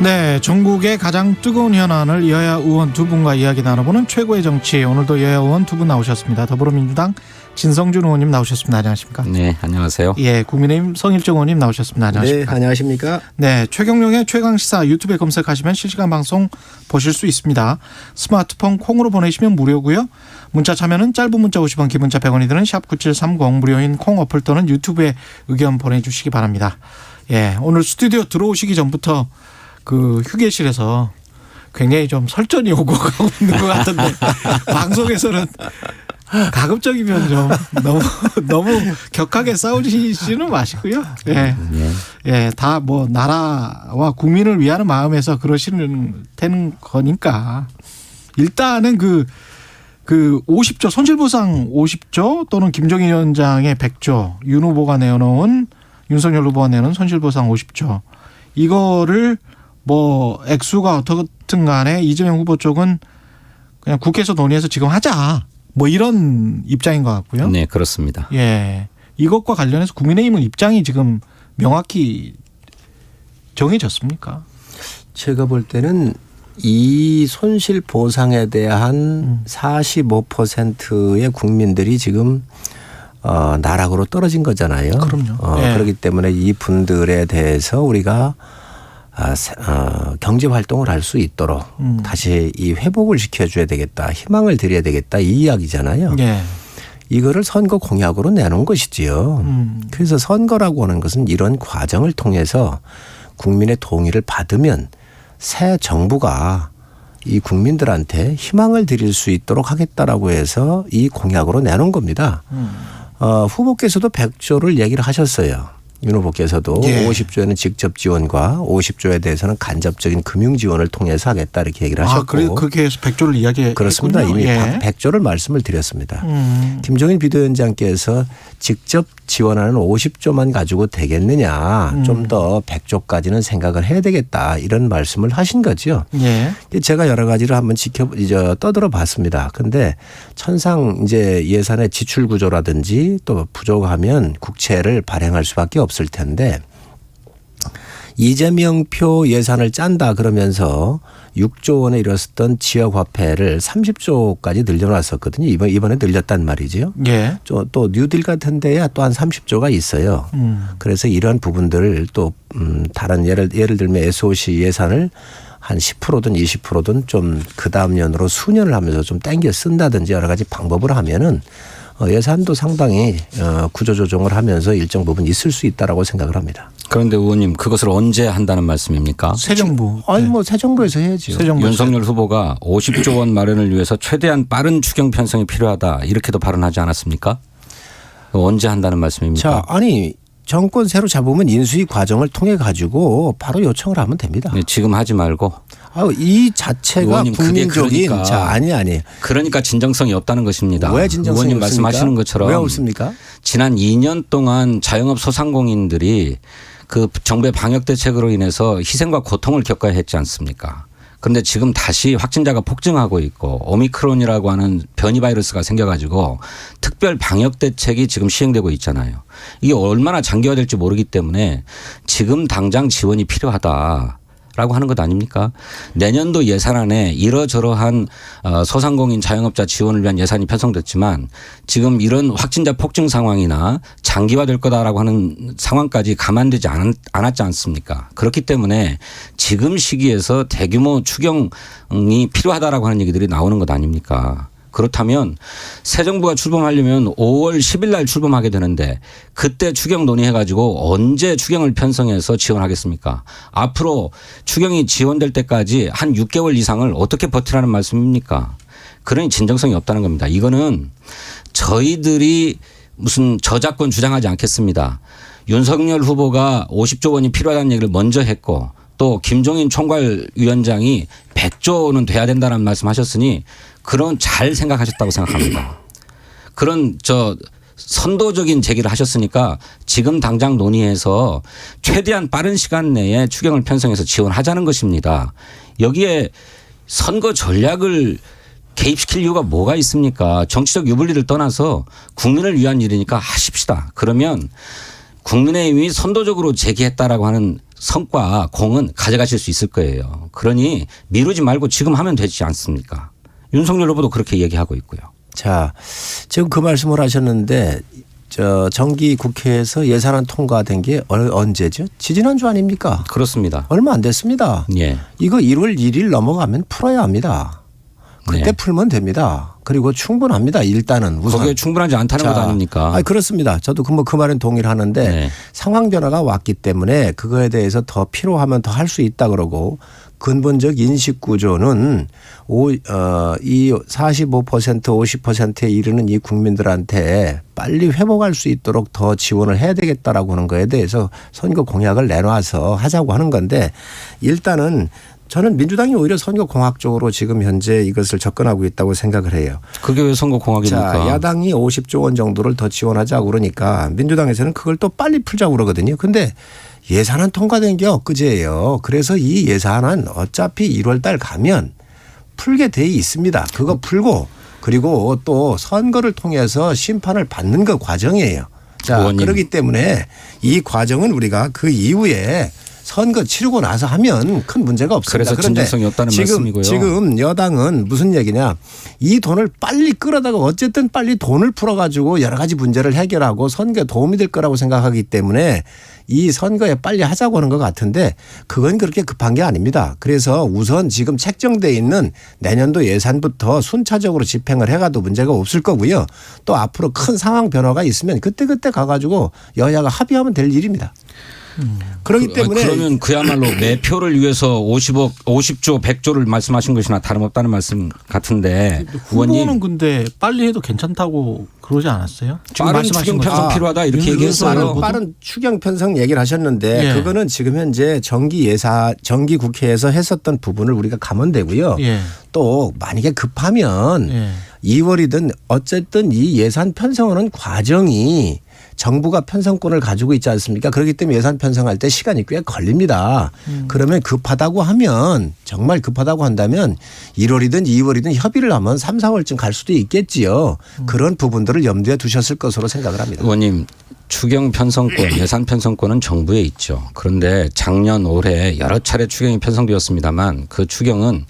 네, 전국의 가장 뜨거운 현안을 여야 의원 두 분과 이야기 나눠보는 최고의 정치. 오늘도 여야 의원 두 분 나오셨습니다. 더불어민주당 진성준 의원님 나오셨습니다. 안녕하십니까? 네, 안녕하세요. 예, 국민의힘 성일정 의원님 나오셨습니다. 안녕하십니까? 네, 안녕하십니까? 네, 최경영의 최강시사 유튜브에 검색하시면 실시간 방송 보실 수 있습니다. 스마트폰 콩으로 보내시면 무료고요. 문자 참여는 짧은 문자 50원, 긴 문자 100원이 드는 샵9730 무료인 콩 어플 또는 유튜브에 의견 보내주시기 바랍니다. 예, 오늘 스튜디오 들어오시기 전부터 그 휴게실에서 굉장히 좀 설전이 오고 가고 있는 것 같은데 방송에서는 가급적이면 좀 너무 격하게 싸우시지는 마시고요. 예, 예, 다 뭐 나라와 국민을 위하는 마음에서 그러시는 되는 거니까 일단은 그 50조 손실보상 50조 또는 김정인 위원장의 100조 윤 후보가 내놓은 윤석열 후보가 내놓은 손실보상 50조 이거를 뭐 액수가 어떻든 간에 이재명 후보 쪽은 그냥 국회에서 논의해서 지금 하자. 뭐 이런 입장인 것 같고요. 네, 그렇습니다. 예. 이것과 관련해서 국민의힘은 입장이 지금 명확히 정해졌습니까? 제가 볼 때는 이 손실 보상에 대한 45%의 국민들이 지금 나락으로 떨어진 거잖아요. 그럼요. 예. 그렇기 때문에 이 분들에 대해서 우리가 경제 활동을 할 수 있도록 다시 이 회복을 시켜줘야 되겠다. 희망을 드려야 되겠다. 이 이야기잖아요. 예. 이거를 선거 공약으로 내놓은 것이지요. 그래서 선거라고 하는 것은 이런 과정을 통해서 국민의 동의를 받으면 새 정부가 이 국민들한테 희망을 드릴 수 있도록 하겠다라고 해서 이 공약으로 내놓은 겁니다. 후보께서도 100조를 얘기를 하셨어요. 윤 후보께서도 예. 50조에는 직접 지원과 50조에 대해서는 간접적인 금융 지원을 통해서 하겠다 이렇게 얘기를 하셨고. 그래 그렇게 해서 100조를 이야기했군요. 그렇습니다. 이미 예. 100조를 말씀을 드렸습니다. 김종인 비대위원장께서 직접 지원하는 50조만 가지고 되겠느냐. 좀 더 100조까지는 생각을 해야 되겠다. 이런 말씀을 하신 거죠. 예. 제가 여러 가지를 한번 떠들어 봤습니다. 근데 천상 이제 예산의 지출 구조라든지 또 부족하면 국채를 발행할 수밖에 없을 텐데 이재명표 예산을 짠다 그러면서 6조 원에 이뤘었던 지역화폐를 30조까지 늘려놨었거든요. 이번에 늘렸단 말이죠. 예. 또 뉴딜 같은 데야 또 한 30조가 있어요. 그래서 이런 부분들을 또 다른 예를 들면 SOC 예산을 한 10%든 20%든 좀 그다음 년으로 수년을 하면서 좀 땡겨 쓴다든지 여러 가지 방법을 하면은 예산도 상당히 구조조정을 하면서 일정 부분 있을 수 있다라고 생각을 합니다. 그런데 의원님 그것을 언제 한다는 말씀입니까? 새 정부. 아니 뭐 새 정부에서 해야죠. 새 정부. 윤석열 후보가 50조 원 마련을 위해서 최대한 빠른 추경 편성이 필요하다 이렇게도 발언하지 않았습니까? 언제 한다는 말씀입니까? 자, 아니 정권 새로 잡으면 인수위 과정을 통해 가지고 바로 요청을 하면 됩니다. 네, 지금 하지 말고. 이 자체가 의원님, 그게 국민적인 그러니까. 자 아니. 그러니까 진정성이 없다는 것입니다. 왜 진정성이 의원님 없습니까? 말씀하시는 것처럼 왜 없습니까? 지난 2년 동안 자영업 소상공인들이 그 정부의 방역 대책으로 인해서 희생과 고통을 겪어야 했지 않습니까? 그런데 지금 다시 확진자가 폭증하고 있고 오미크론이라고 하는 변이 바이러스가 생겨가지고 특별 방역 대책이 지금 시행되고 있잖아요. 이게 얼마나 장기화될지 모르기 때문에 지금 당장 지원이 필요하다. 라고 하는 것 아닙니까? 내년도 예산안에 이러저러한 소상공인 자영업자 지원을 위한 예산이 편성됐지만 지금 이런 확진자 폭증 상황이나 장기화될 거다라고 하는 상황까지 감안되지 않았지 않습니까? 그렇기 때문에 지금 시기에서 대규모 추경이 필요하다라고 하는 얘기들이 나오는 것 아닙니까? 그렇다면 새 정부가 출범하려면 5월 10일 날 출범하게 되는데 그때 추경 논의해가지고 언제 추경을 편성해서 지원하겠습니까? 앞으로 추경이 지원될 때까지 한 6개월 이상을 어떻게 버티라는 말씀입니까? 그러니 진정성이 없다는 겁니다. 이거는 저희들이 무슨 저작권 주장하지 않겠습니다. 윤석열 후보가 50조 원이 필요하다는 얘기를 먼저 했고 또 김종인 총괄위원장이 100조는 돼야 된다는 말씀하셨으니 그런 잘 생각하셨다고 생각합니다. 그런 선도적인 제기를 하셨으니까 지금 당장 논의해서 최대한 빠른 시간 내에 추경을 편성해서 지원하자는 것입니다. 여기에 선거 전략을 개입시킬 이유가 뭐가 있습니까? 정치적 유불리를 떠나서 국민을 위한 일이니까 하십시다. 그러면 국민의힘이 선도적으로 제기했다라고 하는 성과 공은 가져가실 수 있을 거예요. 그러니 미루지 말고 지금 하면 되지 않습니까? 윤석열 후보도 그렇게 얘기하고 있고요. 자, 지금 그 말씀을 하셨는데 정기 국회에서 예산안 통과된 게 언제죠? 지지난주 아닙니까? 그렇습니다. 얼마 안 됐습니다. 예. 이거 1월 1일 넘어가면 풀어야 합니다. 그때 네. 풀면 됩니다. 그리고 충분합니다. 일단은 우선. 거기에 충분하지 않다는 것 아닙니까? 아니, 그렇습니다. 저도 그 말은 동의를 하는데 네. 상황 변화가 왔기 때문에 그거에 대해서 더 필요하면 더 할 수 있다 그러고 근본적 인식 구조는 이 45% 50%에 이르는 이 국민들한테 빨리 회복할 수 있도록 더 지원을 해야 되겠다라고 하는 거에 대해서 선거 공약을 내놔서 하자고 하는 건데 일단은 저는 민주당이 오히려 선거 공학적으로 지금 현재 이것을 접근하고 있다고 생각을 해요. 그게 왜 선거 공학입니까? 자, 야당이 50조 원 정도를 더 지원하자고 그러니까 민주당에서는 그걸 또 빨리 풀자고 그러거든요. 근데 예산안 통과된 게 엊그제예요. 그래서 이 예산안 어차피 1월 달 가면 풀게 돼 있습니다. 그거 풀고 그리고 또 선거를 통해서 심판을 받는 그 과정이에요. 자, 의원님. 그렇기 때문에 이 과정은 우리가 그 이후에 선거 치르고 나서 하면 큰 문제가 없습니다. 그래서 진정성이 없다는 말씀이고요. 지금 여당은 무슨 얘기냐. 이 돈을 빨리 끌어다가 어쨌든 빨리 돈을 풀어가지고 여러 가지 문제를 해결하고 선거에 도움이 될 거라고 생각하기 때문에 이 선거에 빨리 하자고 하는 것 같은데 그건 그렇게 급한 게 아닙니다. 그래서 우선 지금 책정돼 있는 내년도 예산부터 순차적으로 집행을 해가도 문제가 없을 거고요. 또 앞으로 큰 상황 변화가 있으면 그때그때 가가지고 여야가 합의하면 될 일입니다. 그렇기 때문에 그러면 그야말로 매표를 위해서 50조 100조를 말씀하신 것이나 다름없다는 말씀 같은데 후보는 의원님 근데 빨리 해도 괜찮다고 그러지 않았어요? 지금 빠른 말씀하신 추경 거. 편성 필요하다 이렇게 얘기했어요. 빠른 추경 편성 얘기를 하셨는데 예. 그거는 지금 현재 정기 국회에서 했었던 부분을 우리가 가면 되고요. 예. 또 만약에 급하면 예. 2월이든 어쨌든 이 예산 편성하는 과정이 정부가 편성권을 가지고 있지 않습니까? 그렇기 때문에 예산 편성할 때 시간이 꽤 걸립니다. 그러면 급하다고 하면 정말 급하다고 한다면 1월이든 2월이든 협의를 하면 3, 4월쯤 갈 수도 있겠지요. 그런 부분들을 염두에 두셨을 것으로 생각을 합니다. 의원님 추경 편성권 예산 편성권은 정부에 있죠. 그런데 작년 올해 여러 차례 추경이 편성되었습니다만 그 추경은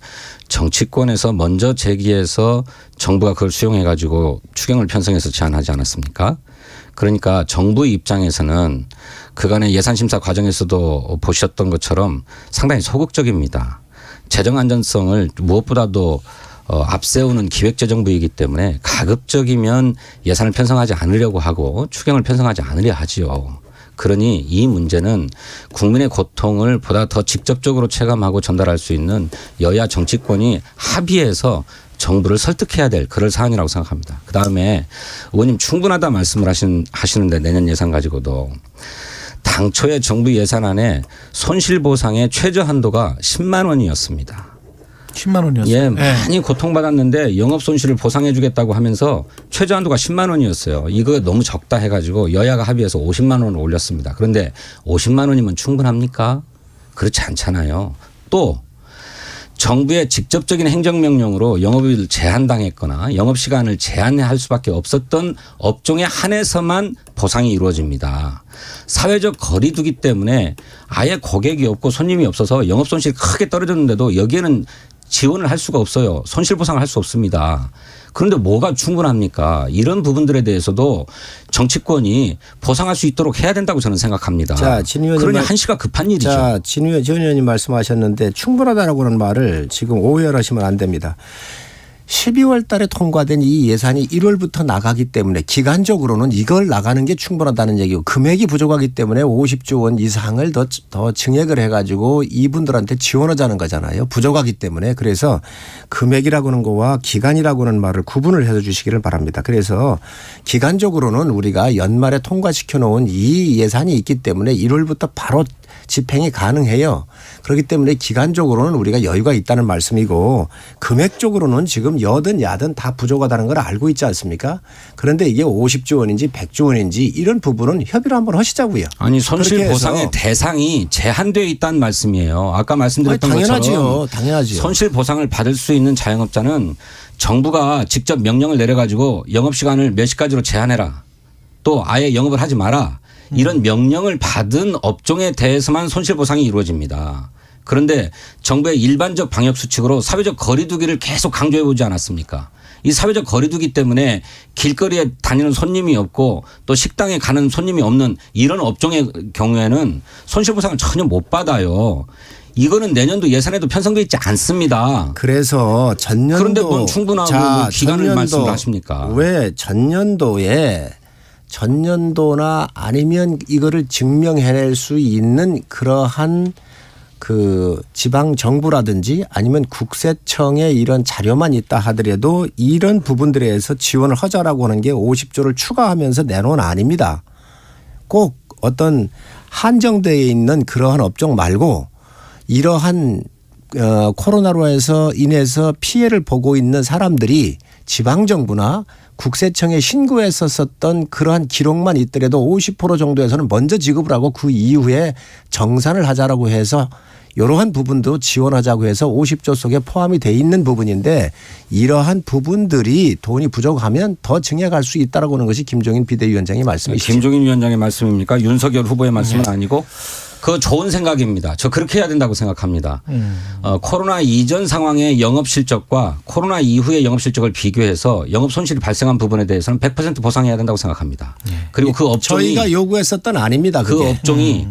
정치권에서 먼저 제기해서 정부가 그걸 수용해 가지고 추경을 편성해서 제안하지 않았습니까? 그러니까 정부 입장에서는 그간의 예산심사 과정에서도 보셨던 것처럼 상당히 소극적입니다. 재정 안전성을 무엇보다도 앞세우는 기획재정부이기 때문에 가급적이면 예산을 편성하지 않으려고 하고 추경을 편성하지 않으려 하지요. 그러니 이 문제는 국민의 고통을 보다 더 직접적으로 체감하고 전달할 수 있는 여야 정치권이 합의해서 정부를 설득해야 될 그럴 사안이라고 생각합니다. 그다음에 의원님 충분하다 말씀을 하시는데 내년 예산 가지고도 당초에 정부 예산안에 손실보상의 최저 한도가 10만 원이었습니다. 10만 원이었어요. 예, 많이 고통받았는데 영업 손실을 보상해 주겠다고 하면서 최저 한도가 10만 원이었어요. 이거 너무 적다 해가지고 여야가 합의해서 50만 원을 올렸습니다. 그런데 50만 원이면 충분합니까? 그렇지 않잖아요. 또 정부의 직접적인 행정명령으로 영업을 제한당했거나 영업시간을 제한할 수밖에 없었던 업종에 한해서만 보상이 이루어집니다. 사회적 거리두기 때문에 아예 고객이 없고 손님이 없어서 영업손실이 크게 떨어졌는데도 여기에는 지원을 할 수가 없어요. 손실보상을 할 수 없습니다. 그런데 뭐가 충분합니까? 이런 부분들에 대해서도 정치권이 보상할 수 있도록 해야 된다고 저는 생각합니다. 자, 진 의원님 그러니 한시가 급한 일이죠. 자, 진 의원님 말씀하셨는데 충분하다라고 하는 말을 지금 오해하시면 안 됩니다. 12월 달에 통과된 이 예산이 1월부터 나가기 때문에 기간적으로는 이걸 나가는 게 충분하다는 얘기고 금액이 부족하기 때문에 50조 원 이상을 더 증액을 해가지고 이분들한테 지원하자는 거잖아요. 부족하기 때문에. 그래서 금액이라고 하는 거와 기간이라고 하는 말을 구분을 해서 주시기를 바랍니다. 그래서 기간적으로는 우리가 연말에 통과시켜 놓은 이 예산이 있기 때문에 1월부터 바로 집행이 가능해요. 그렇기 때문에 기간적으로는 우리가 여유가 있다는 말씀이고 금액적으로는 지금 여든 야든 다 부족하다는 걸 알고 있지 않습니까? 그런데 이게 50조 원인지 100조 원인지 이런 부분은 협의를 한번 하시자고요. 아니 손실보상의 대상이 제한되어 있다는 말씀이에요. 아까 말씀드렸던 것처럼 당연하지요. 손실보상을 받을 수 있는 자영업자는 정부가 직접 명령을 내려가지고 영업시간을 몇 시까지로 제한해라. 또 아예 영업을 하지 마라. 이런 명령을 받은 업종에 대해서만 손실보상이 이루어집니다. 그런데 정부의 일반적 방역 수칙으로 사회적 거리두기를 계속 강조해 보지 않았습니까? 이 사회적 거리두기 때문에 길거리에 다니는 손님이 없고 또 식당에 가는 손님이 없는 이런 업종의 경우에는 손실보상을 전혀 못 받아요. 이거는 내년도 예산에도 편성되어 있지 않습니다. 그래서 전년도 그런데 뭔 충분하고 뭐 기간을 말씀을 하십니까? 왜 전년도나 아니면 이거를 증명해낼 수 있는 그러한 그 지방 정부라든지 아니면 국세청의 이런 자료만 있다 하더라도 이런 부분들에 대해서 지원을 하자라고 하는 게 50조를 추가하면서 내놓은 아닙니다. 꼭 어떤 한정되어 있는 그러한 업종 말고 이러한 코로나로 인해서 피해를 보고 있는 사람들이 지방정부나 국세청에 신고했었던 그러한 기록만 있더라도 50% 정도에서는 먼저 지급을 하고 그 이후에 정산을 하자라고 해서 이러한 부분도 지원하자고 해서 50조 속에 포함이 돼 있는 부분인데 이러한 부분들이 돈이 부족하면 더 증액할 수 있다라고 하는 것이 김종인 비대위원장의 말씀이시죠. 김종인 위원장의 말씀입니까? 윤석열 후보의 말씀은 아니고 그거 좋은 생각입니다. 저 그렇게 해야 된다고 생각합니다. 코로나 이전 상황의 영업 실적과 코로나 이후의 영업 실적을 비교해서 영업 손실이 발생한 부분에 대해서는 100% 보상해야 된다고 생각합니다. 그리고 그 업종이 저희가 요구했었던 아닙니다. 그 업종이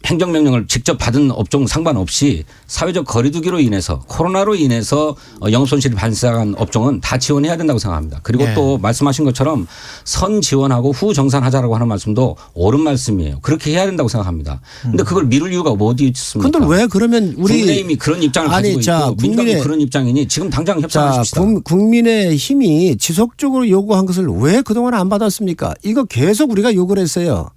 행정명령을 직접 받은 업종 상관없이 사회적 거리두기로 인해서 코로나로 인해서 영업손실이 발생한 업종은 다 지원해야 된다고 생각합니다. 그리고 또 말씀하신 것처럼 선 지원하고 후 정산하자라고 하는 말씀도 옳은 말씀이에요. 그렇게 해야 된다고 생각합니다. 그런데 그걸 미룰 이유가 어디 있습니까? 그런데 왜 그러면 우리 국민의힘이 그런 입장을 가지고 있고 민주당이 그런 입장이니 지금 당장 협상하십시다. 국민의힘이 지속적으로 요구한 것을 왜 그동안 안 받았습니까? 이거 계속 우리가 요구를 했어요.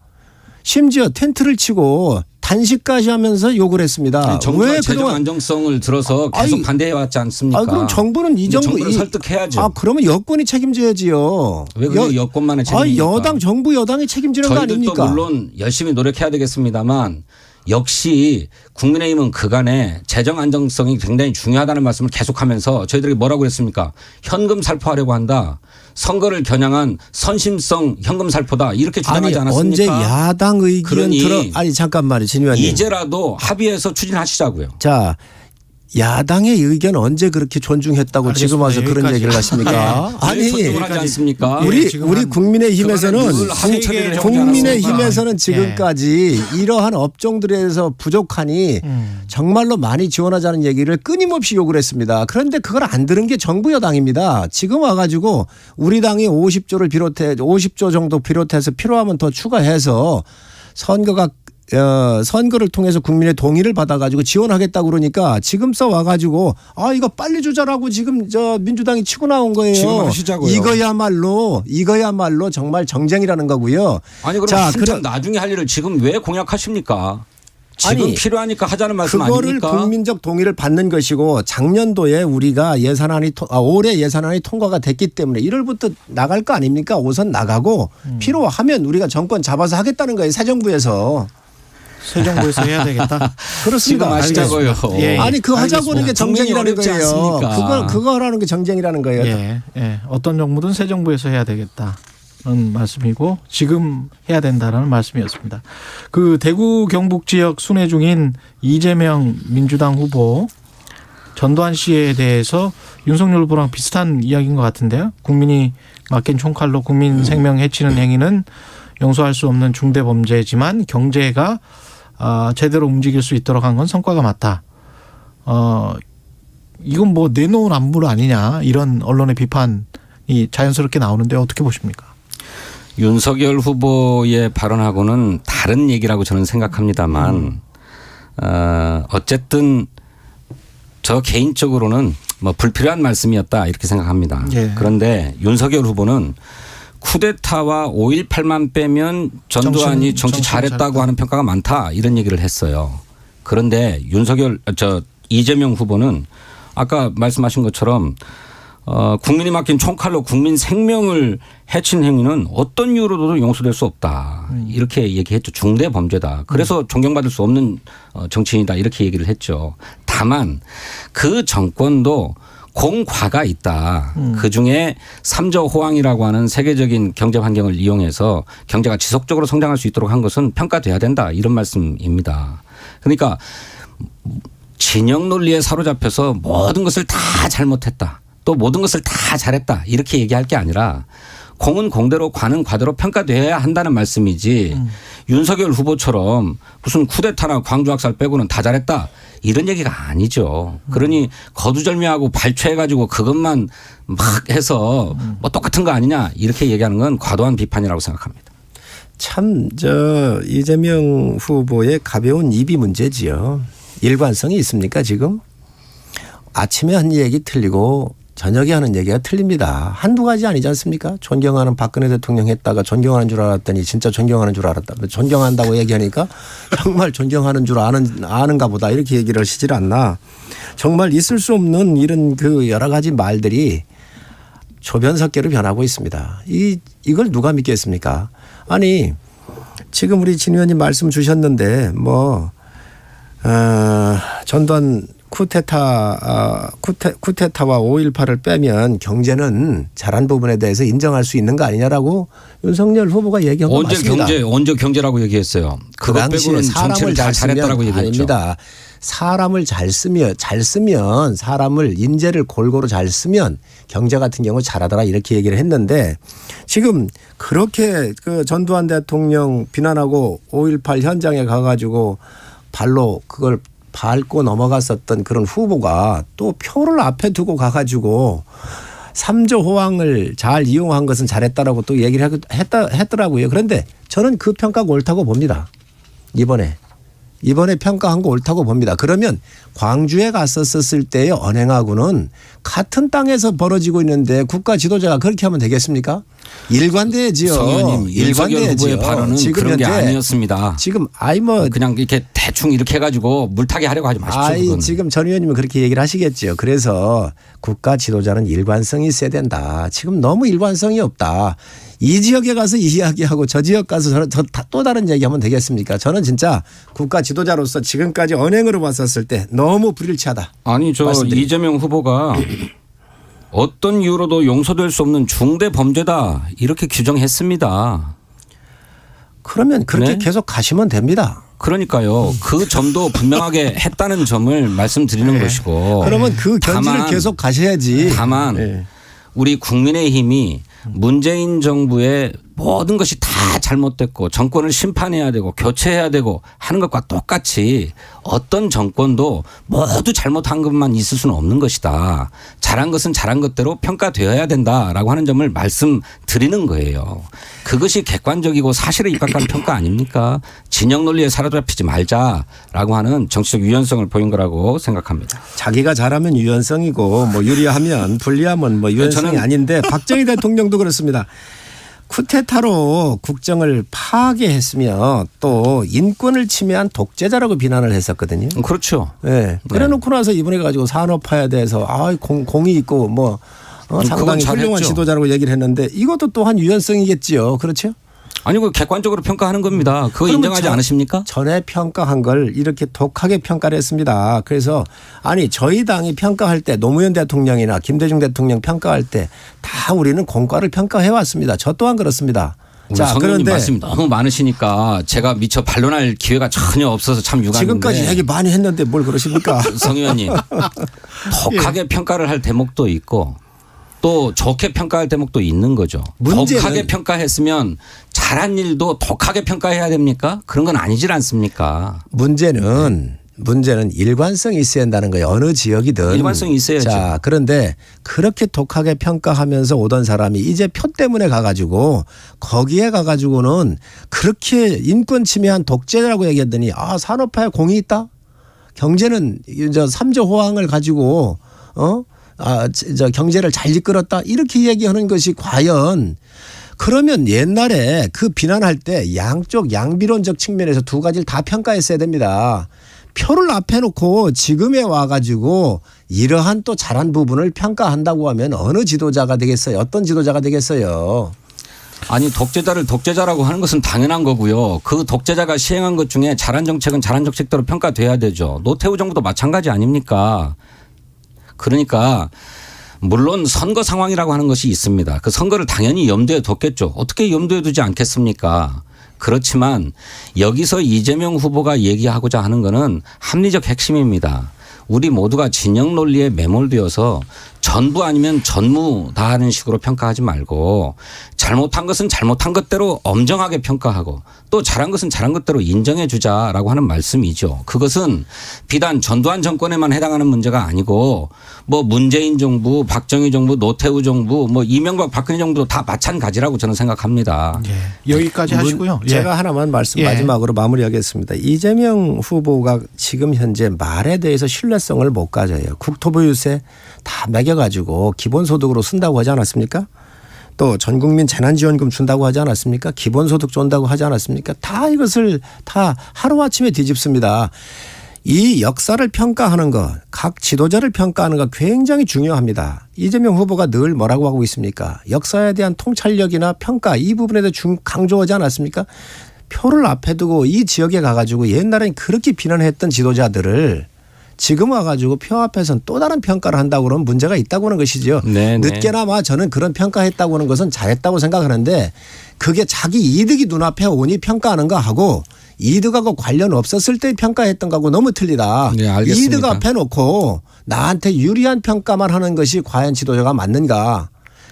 심지어 텐트를 치고 단식까지 하면서 욕을 했습니다. 정부가 재정 안정성을 들어서 계속 반대해왔지 않습니까? 그럼 정부는 정부를 설득해야죠. 그러면 여권이 책임져야지요. 왜 그게 여권만의 책임입니까? 정부 여당이 책임지는 거 아닙니까? 저희들도 물론 열심히 노력해야 되겠습니다만 역시 국민의힘은 그간에 재정 안정성이 굉장히 중요하다는 말씀을 계속하면서 저희들이 뭐라고 했습니까? 현금 살포하려고 한다. 선거를 겨냥한 선심성 현금 살포다. 이렇게 주장하지 않았습니까? 언제 야당 의견 잠깐만요. 진 의원님. 이제라도 합의해서 추진하시자고요. 자. 야당의 의견 언제 그렇게 존중했다고 알겠습니다. 지금 와서 그런 여기까지. 얘기를 하십니까? 아니 존중하지 않습니까? 우리 국민의힘에서는 지금까지 이러한 업종들에 대해서 부족하니 정말로 많이 지원하자는 얘기를 끊임없이 요구를 했습니다. 그런데 그걸 안 들은 게 정부 여당입니다. 지금 와가지고 우리 당이 50조 정도 비롯해서 필요하면 더 추가해서 선거를 통해서 국민의 동의를 받아가지고 지원하겠다고 그러니까 지금 와가지고 이거 빨리 주자라고 지금 민주당이 치고 나온 거예요. 지금 하시자고요. 이거야말로 정말 정쟁이라는 거고요. 아니 그럼 한참 나중에 할 일을 지금 왜 공약하십니까? 지금 필요하니까 하자는 말씀 아닙니까? 그거를 국민적 동의를 받는 것이고 작년도에 우리가 올해 예산안이 통과가 됐기 때문에 1월부터 나갈 거 아닙니까? 우선 나가고 필요하면 우리가 정권 잡아서 하겠다는 거예요. 새 정부에서 해야 되겠다. 그렇습니다. 하시자고요. 아니 그거 하자고 하는 게 정쟁이라는 거예요. 그거 하라는 게 정쟁이라는 거예요. 어떤 정부든 새 정부에서 해야 되겠다는 말씀이고 지금 해야 된다라는 말씀이었습니다. 그 대구 경북 지역 순회 중인 이재명 민주당 후보 전두환 씨에 대해서 윤석열 후보랑 비슷한 이야기인 것 같은데요. 국민이 맡긴 총칼로 국민 생명 해치는 행위는 용서할 수 없는 중대 범죄지만 경제가 제대로 움직일 수 있도록 한 건 성과가 맞다. 이건 뭐 내놓은 안물 아니냐 이런 언론의 비판이 자연스럽게 나오는데 어떻게 보십니까? 윤석열 후보의 발언하고는 다른 얘기라고 저는 생각합니다만 어쨌든 저 개인적으로는 뭐 불필요한 말씀이었다 이렇게 생각합니다. 그런데 윤석열 후보는 쿠데타와 5.18만 빼면 전두환이 정치 잘했다고 하는 평가가 많다 이런 얘기를 했어요. 그런데 이재명 후보는 아까 말씀하신 것처럼 국민이 맡긴 총칼로 국민 생명을 해친 행위는 어떤 이유로도 용서될 수 없다. 이렇게 얘기했죠. 중대 범죄다. 그래서 존경받을 수 없는 정치인이다. 이렇게 얘기를 했죠. 다만 그 정권도 공과가 있다. 그중에 3조 호황이라고 하는 세계적인 경제 환경을 이용해서 경제가 지속적으로 성장할 수 있도록 한 것은 평가돼야 된다. 이런 말씀입니다. 그러니까 진영 논리에 사로잡혀서 모든 것을 다 잘못했다. 또 모든 것을 다 잘했다. 이렇게 얘기할 게 아니라 공은 공대로 과는 과대로 평가돼야 한다는 말씀이지 윤석열 후보처럼 무슨 쿠데타나 광주학살 빼고는 다 잘했다. 이런 얘기가 아니죠. 그러니 거두절미하고 발췌해가지고 그것만 막 해서 뭐 똑같은 거 아니냐 이렇게 얘기하는 건 과도한 비판이라고 생각합니다. 참 이재명 후보의 가벼운 입이 문제지요. 일관성이 있습니까 지금? 아침에 한 얘기 틀리고 저녁에 하는 얘기가 틀립니다. 한두 가지 아니지 않습니까? 존경하는 박근혜 대통령 했다가 존경하는 줄 알았더니 진짜 존경하는 줄 알았다. 존경한다고 얘기하니까 정말 존경하는 줄 아는가 보다 이렇게 얘기를 하시질 않나. 정말 있을 수 없는 이런 그 여러 가지 말들이 조변석계로 변하고 있습니다. 이걸 누가 믿겠습니까? 아니 지금 우리 진 의원님 말씀 주셨는데 전두환 쿠데타와 5.18을 빼면 경제는 잘한 부분에 대해서 인정할 수 있는 거 아니냐라고 윤석열 후보가 얘기한 거 맞습니다. 언제 경제라고 얘기했어요. 그 그것 당시에 빼고는 사람을 정치를 잘 잘했다라고 쓰면 얘기했죠. 아닙니다. 사람을 잘 쓰면 사람을 인재를 골고루 잘 쓰면 경제 같은 경우 잘하더라 이렇게 얘기를 했는데 지금 그렇게 그 전두환 대통령 비난하고 5.18 현장에 가가지고 발로 그걸 밟고 넘어갔었던 그런 후보가 또 표를 앞에 두고 가가지고 3조 호황을 잘 이용한 것은 잘했다라고 또 얘기를 했더라고요. 그런데 저는 그 평가가 옳다고 봅니다. 이번에 평가한 거 옳다고 봅니다. 그러면 광주에 갔었을 때의 언행하고는 같은 땅에서 벌어지고 있는데 국가 지도자가 그렇게 하면 되겠습니까? 일관돼야지요. 성 의원님, 윤석열 후보의 발언은 지금 그런 게 현재 아니었습니다. 지금 그냥 이렇게 대충 이렇게 해가지고 물타기 하려고 하지 마십시오. 지금 전 의원님은 그렇게 얘기를 하시겠죠. 그래서 국가 지도자는 일관성이 있어야 된다. 지금 너무 일관성이 없다. 이 지역에 가서 이야기하고 저 지역 가서 또 다른 얘기하면 되겠습니까? 저는 진짜 국가 지도자로서 지금까지 언행으로 봤었을 때 너무 불일치하다. 아니 이재명 후보가 어떤 이유로도 용서될 수 없는 중대 범죄다 이렇게 규정했습니다. 그러면 그렇게 네? 계속 가시면 됩니다. 그러니까요. 그 점도 분명하게 했다는 점을 말씀드리는 것이고. 그러면 그 견지를 계속 가셔야지. 다만 네. 우리 국민의힘이 문재인 정부의 모든 것이 다 잘못됐고 정권을 심판해야 되고 교체해야 되고 하는 것과 똑같이 어떤 정권도 모두 잘못한 것만 있을 수는 없는 것이다. 잘한 것은 잘한 것대로 평가되어야 된다라고 하는 점을 말씀드리는 거예요. 그것이 객관적이고 사실에 입각한 평가 아닙니까? 진영 논리에 사로잡히지 말자라고 하는 정치적 유연성을 보인 거라고 생각합니다. 자기가 잘하면 유연성이고 뭐 유리하면 불리하면 뭐 유연성이 아닌데 박정희 대통령도 그렇습니다. 쿠데타로 국정을 파괴했으며 또 인권을 침해한 독재자라고 비난을 했었거든요. 그렇죠. 네. 그래놓고 나서 이번에 가지고 산업화에 대해서 공이 있고 상당히 훌륭한 지도자라고 얘기를 했는데 이것도 또한 유연성이겠지요. 그렇죠? 아니 그 객관적으로 평가하는 겁니다. 그거 인정하지 않으십니까? 전에 평가한 걸 이렇게 독하게 평가를 했습니다. 그래서 저희 당이 평가할 때 노무현 대통령이나 김대중 대통령 평가할 때 다 우리는 공과를 평가해 왔습니다. 저 또한 그렇습니다. 자, 그런데 말씀이 너무 많으시니까 제가 미처 반론할 기회가 전혀 없어서 참 유감인데. 지금까지 얘기 많이 했는데 뭘 그러십니까? 성 의원님. 독하게 평가를 할 대목도 있고 또 좋게 평가할 대목도 있는 거죠. 독하게 평가했으면 잘한 일도 독하게 평가해야 됩니까? 그런 건 아니질 않습니까? 문제는 일관성이 있어야 한다는 거예요. 어느 지역이든. 일관성이 있어야죠. 자, 그런데 그렇게 독하게 평가하면서 오던 사람이 이제 표 때문에 가가지고 거기에 가가지고는 그렇게 인권 침해한 독재라고 얘기했더니 산업화에 공이 있다? 경제는 3조 호황을 가지고 경제를 잘 이끌었다? 이렇게 얘기하는 것이 과연 그러면 옛날에 그 비난할 때 양비론적 측면에서 두 가지를 다 평가했어야 됩니다. 표를 앞에 놓고 지금에 와가지고 이러한 또 잘한 부분을 평가한다고 하면 어느 지도자가 되겠어요? 어떤 지도자가 되겠어요? 아니 독재자를 독재자라고 하는 것은 당연한 거고요. 그 독재자가 시행한 것 중에 잘한 정책은 잘한 정책대로 평가돼야 되죠. 노태우 정부도 마찬가지 아닙니까? 그러니까 물론 선거 상황이라고 하는 것이 있습니다. 그 선거를 당연히 염두에 뒀겠죠. 어떻게 염두에 두지 않겠습니까? 그렇지만 여기서 이재명 후보가 얘기하고자 하는 것은 합리적 핵심입니다. 우리 모두가 진영 논리에 매몰되어서 전부 아니면 전무다 하는 식으로 평가하지 말고 잘못한 것은 잘못한 것대로 엄정하게 평가하고 또 잘한 것은 잘한 것대로 인정해 주자라고 하는 말씀이죠. 그것은 비단 전두환 정권에만 해당하는 문제가 아니고 뭐 문재인 정부, 박정희 정부, 노태우 정부, 뭐 이명박 박근혜 정부도 다 마찬가지라고 저는 생각합니다. 예. 여기까지 하시고요. 제가 하나만 말씀 마지막으로 마무리하겠습니다. 이재명 후보가 지금 현재 말에 대해서 신뢰성을 못 가져요. 국토부 유세 다 매겨가지고 기본소득으로 쓴다고 하지 않았습니까? 또 전국민 재난지원금 준다고 하지 않았습니까? 기본소득 준다고 하지 않았습니까? 다 이것을 다 하루아침에 뒤집습니다. 이 역사를 평가하는 것, 각 지도자를 평가하는 것 굉장히 중요합니다. 이재명 후보가 늘 뭐라고 하고 있습니까? 역사에 대한 통찰력이나 평가 이 부분에 대해 강조하지 않았습니까? 표를 앞에 두고 이 지역에 가가지고 옛날엔 그렇게 비난했던 지도자들을 지금 와가지고 표 앞에서는 또 다른 평가를 한다고 그러면 문제가 있다고 하는 것이죠. 늦게나마 저는 그런 평가했다고 하는 것은 잘했다고 생각하는데 그게 자기 이득이 눈앞에 오니 평가하는 거하고 이득하고 관련 없었을 때 평가했던 거하고 너무 틀리다. 네, 알겠습니다. 이득 앞에 놓고 나한테 유리한 평가만 하는 것이 과연 지도자가 맞는가.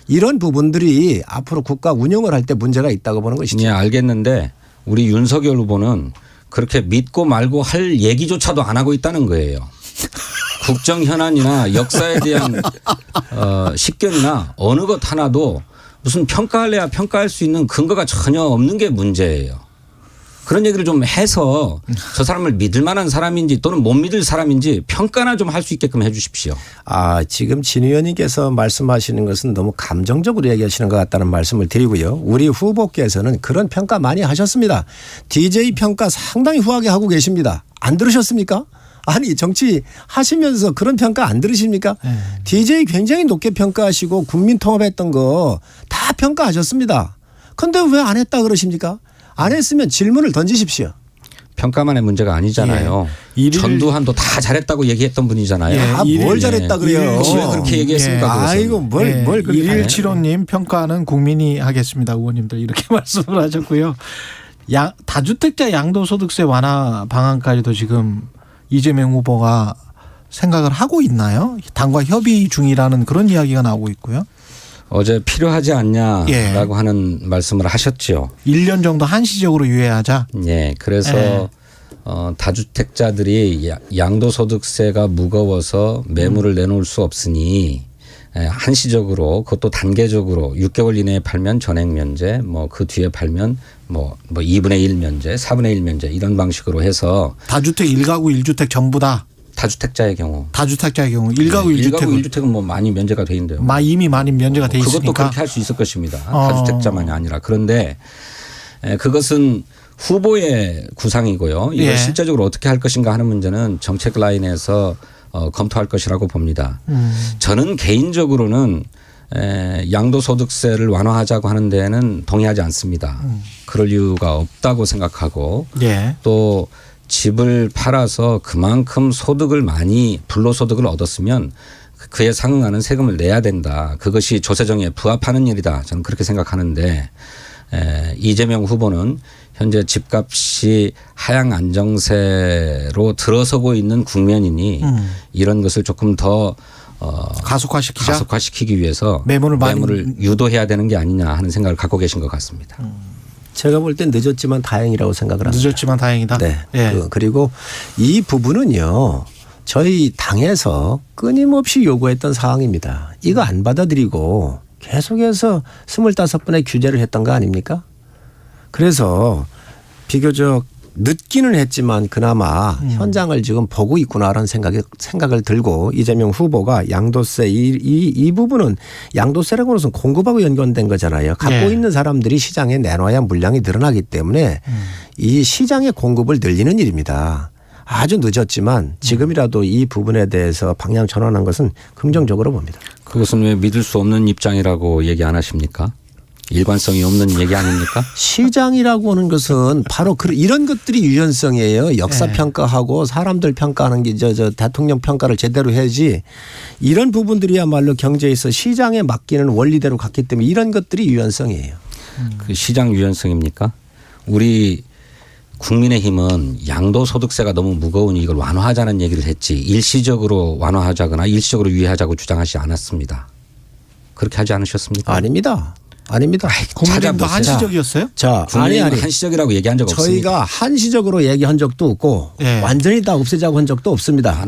이런 부분들이 앞으로 국가 운영을 할 때 문제가 있다고 보는 것이죠. 네, 알겠는데 우리 윤석열 후보는 그렇게 믿고 말고 할 얘기조차도 안 하고 있다는 거예요. 국정 현안이나 역사에 대한 식견이나 어느 것 하나도 무슨 평가할래야 평가할 수 있는 근거가 전혀 없는 게 문제예요. 그런 얘기를 좀 해서 저 사람을 믿을 만한 사람인지 또는 못 믿을 사람인지 평가나 좀 할 수 있게끔 해 주십시오. 지금 진 의원님께서 말씀하시는 것은 너무 감정적으로 얘기하시는 것 같다는 말씀을 드리고요. 우리 후보께서는 그런 평가 많이 하셨습니다. DJ 평가 상당히 후하게 하고 계십니다. 안 들으셨습니까? 아니 정치 하시면서 그런 평가 안 들으십니까? DJ 굉장히 높게 평가하시고 국민 통합했던 거 다 평가하셨습니다. 그런데 왜 안 했다 그러십니까? 안 했으면 질문을 던지십시오. 평가만의 문제가 아니잖아요. 전두환도 다 잘했다고 얘기했던 분이잖아요. 뭘 잘했다 그래요. 왜 그렇게 얘기했습니까? 아이고 뭘 그렇게 1175님 평가는 국민이 하겠습니다. 의원님들 이렇게 말씀을 하셨고요. 다주택자 양도소득세 완화 방안까지도 지금 이재명 후보가 생각을 하고 있나요? 당과 협의 중이라는 그런 이야기가 나오고 있고요. 어제 필요하지 않냐라고 하는 말씀을 하셨죠. 1년 정도 한시적으로 유예하자. 네. 그래서 다주택자들이 양도소득세가 무거워서 매물을 내놓을 수 없으니 한시적으로 그것도 단계적으로 6개월 이내에 팔면 전액 면제 뭐 그 뒤에 팔면 뭐 2분의 1 면제 4분의 1 면제 이런 방식으로 해서 다주택 1가구 1주택 전부 다. 다주택자의 경우. 다주택자의 경우 1가구 1주택은. 1가구 1주택은 뭐 많이 면제가 돼 있는데요. 이미 많이 면제가 돼 있으니까. 그것도 그렇게 할 수 있을 것입니다. 다주택자만이 아니라. 그런데 그것은 후보의 구상이고요. 이걸 실제적으로 어떻게 할 것인가 하는 문제는 정책 라인에서 검토할 것이라고 봅니다. 저는 개인적으로는 양도소득세를 완화하자고 하는 데에는 동의하지 않습니다. 그럴 이유가 없다고 생각하고 또 집을 팔아서 그만큼 소득을 많이 불로소득을 얻었으면 그에 상응하는 세금을 내야 된다. 그것이 조세정에 부합하는 일이다. 저는 그렇게 생각하는데 이재명 후보는 현재 집값이 하향 안정세로 들어서고 있는 국면이니 이런 것을 조금 더 가속화시키기 위해서 매물을 유도해야 되는 게 아니냐 하는 생각을 갖고 계신 것 같습니다. 제가 볼 땐 늦었지만 다행이라고 생각을 합니다. 늦었지만 다행이다. 네. 그리고 이 부분은요. 저희 당에서 끊임없이 요구했던 사항입니다. 이거 안 받아들이고 계속해서 25번의 규제를 했던 거 아닙니까? 그래서 비교적 늦기는 했지만 그나마 현장을 지금 보고 있구나라는 생각을 들고 이재명 후보가 양도세 이 부분은 양도세라고 하는 것은 공급하고 연관된 거잖아요. 갖고 있는 사람들이 시장에 내놔야 물량이 늘어나기 때문에 이 시장의 공급을 늘리는 일입니다. 아주 늦었지만 지금이라도 이 부분에 대해서 방향 전환한 것은 긍정적으로 봅니다. 그것은 왜 믿을 수 없는 입장이라고 얘기 안 하십니까? 일관성이 없는 얘기 아닙니까? 시장이라고 하는 것은 바로 이런 것들이 유연성이에요. 역사 평가하고 사람들 평가하는 게 저 대통령 평가를 제대로 해야지. 이런 부분들이야말로 경제에서 시장에 맡기는 원리대로 갔기 때문에 이런 것들이 유연성이에요. 그 시장 유연성입니까? 우리 국민의힘은 양도소득세가 너무 무거우니 이걸 완화하자는 얘기를 했지 일시적으로 완화하자거나 일시적으로 유예하자고 주장하지 않았습니다. 그렇게 하지 않으셨습니까? 아닙니다. 아닙니다. 국민의힘도 찾아보세요. 한시적이었어요? 자, 국민의힘은 한시적이라고 얘기한 적 없습니다. 저희가 한시적으로 얘기한 적도 없고 예. 완전히 다 없애자고 한 적도 없습니다.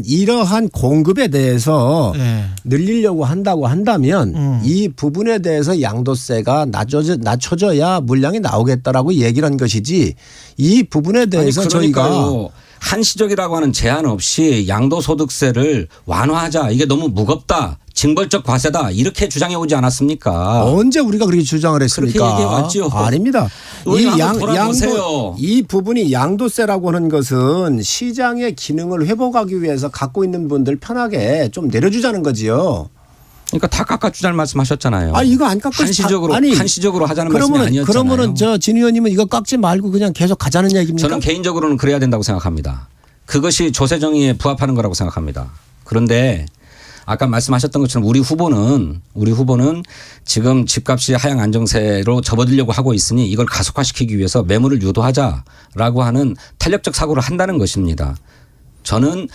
이러한 공급에 대해서 예. 늘리려고 한다고 한다면 이 부분에 대해서 양도세가 낮춰져야 물량이 나오겠다라고 얘기를 한 것이지 이 부분에 대해서 아니, 저희가 그러니까요. 한시적이라고 하는 제한 없이 양도소득세를 완화하자. 이게 너무 무겁다. 징벌적 과세다. 이렇게 주장해 오지 않았습니까? 언제 우리가 그렇게 주장을 했습니까? 그렇게 얘기해 왔죠. 아닙니다. 의원 한번 돌아보세요. 이 부분이 양도세라고 하는 것은 시장의 기능을 회복하기 위해서 갖고 있는 분들 편하게 좀 내려주자는 거지요. 그러니까 다 깎아주자는 말씀하셨잖아요. 아 이거 안 깎고 한시적으로 하자는 말씀이 아니었잖아요. 그러면은 진 의원님은 이거 깎지 말고 그냥 계속 가자는 얘기입니까? 저는 개인적으로는 그래야 된다고 생각합니다. 그것이 조세 정의에 부합하는 거라고 생각합니다. 그런데 아까 말씀하셨던 것처럼 우리 후보는 지금 집값이 하향 안정세로 접어들려고 하고 있으니 이걸 가속화시키기 위해서 매물을 유도하자라고 하는 탄력적 사고를 한다는 것입니다. 저는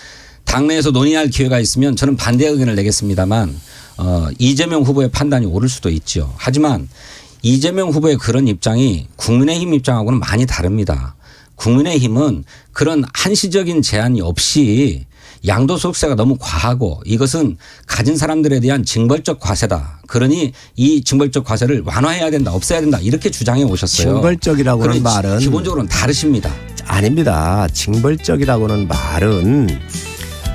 당내에서 논의할 기회가 있으면 저는 반대 의견을 내겠습니다만 이재명 후보의 판단이 옳을 수도 있죠. 하지만 이재명 후보의 그런 입장이 국민의힘 입장하고는 많이 다릅니다. 국민의힘은 그런 한시적인 제한이 없이 양도소득세가 너무 과하고 이것은 가진 사람들에 대한 징벌적 과세다. 그러니 이 징벌적 과세를 완화해야 된다. 없애야 된다. 이렇게 주장해 오셨어요. 징벌적이라고 하는 말은 기본적으로는 다르십니다. 아닙니다. 징벌적이라고는 말은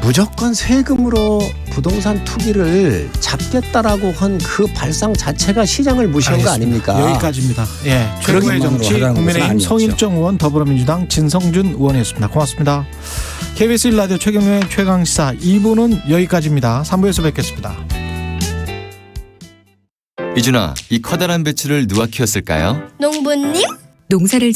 무조건 세금으로 부동산 투기를 잡겠다라고 한 그 발상 자체가 시장을 무시한 거 아닙니까? 여기까지입니다. 예, 최고의 정치 국민의힘 성일정 의원, 더불어민주당 진성준 의원이었습니다. 고맙습니다. KBS 1라디오 최경영의 최강시사 2부는 여기까지입니다. 3부에서 뵙겠습니다. 이준아, 이 커다란 배추를 누가 키웠을까요? 농부님? 농사를